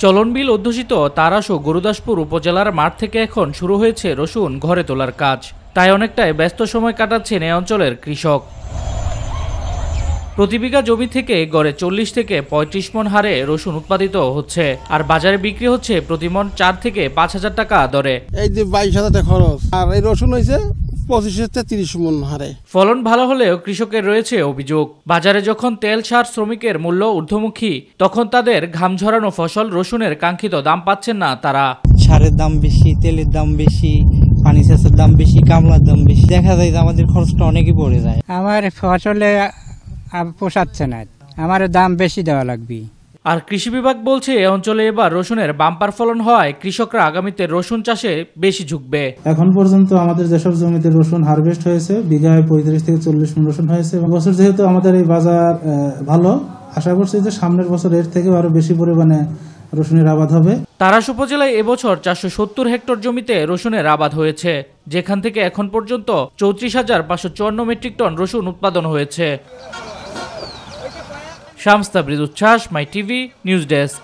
চলনবিল অধ্যুষিত তারাস ও গুরুদাসপুর উপজেলার মাঠ থেকে এখন শুরু হয়েছে রসুন ঘরে তোলার কাজ। তাই অনেকটাই ব্যস্ত সময় কাটাচ্ছেন এই অঞ্চলের কৃষক। প্রতি বিঘা জমি থেকে গড়ে 40 থেকে 35 মন হারে রসুন উৎপাদিত হচ্ছে, আর বাজারে বিক্রি হচ্ছে প্রতি মন 4 থেকে 5,000 টাকা দরে। এই যে 22,000 টাকা খরচ, আর এই রসুন হয়েছে 25 থেকে 30 মন হারে। ফলন ভালো হলেও কৃষকের রয়েছে অভিযোগ, বাজারে যখন তেল সার শ্রমিকের মূল্য ঊর্ধ্বমুখী, তখন তাদের ঘাম ঝরানো ফসল রসুনের কাঙ্ক্ষিত দাম পাচ্ছেন না তারা। সারের দাম বেশি, তেলের দাম বেশি, পানি সেচের দাম বেশি, কামলার দাম বেশি, দেখা যায় যে আমাদের খরচটা অনেকই পড়ে যায়। আমার ফসলে পোষাচ্ছে না, আমার দাম বেশি দেওয়া লাগবে। আর কৃষি বিভাগ বলছে এই অঞ্চলে এবার রসুনের বাম্পার ফলন হয়, কৃষকরা আগামীতে রসুন চাষে বেশি ঝুঁকবে। এখন পর্যন্ত আমাদের যেসব জমিতে রসুন হারভেস্ট হয়েছে বিঘায় 35 থেকে 40 মন রসুন হয়েছে। বছর যেহেতু আমাদের এই বাজার ভালো, আশা করছি যে সামনের বছর এর থেকে আরো বেশি পরিমাণে রসুনের আবাদ হবে। তারাস উপজেলায় এবছর 470 হেক্টর জমিতে রসুনের আবাদ হয়েছে, যেখান থেকে এখন পর্যন্ত 34,554 মেট্রিক টন রসুন উৎপাদন হয়েছে। শামস তাবরিজ উচ্ছ্বাস, মাই টিভি নিউজ ডেস্ক।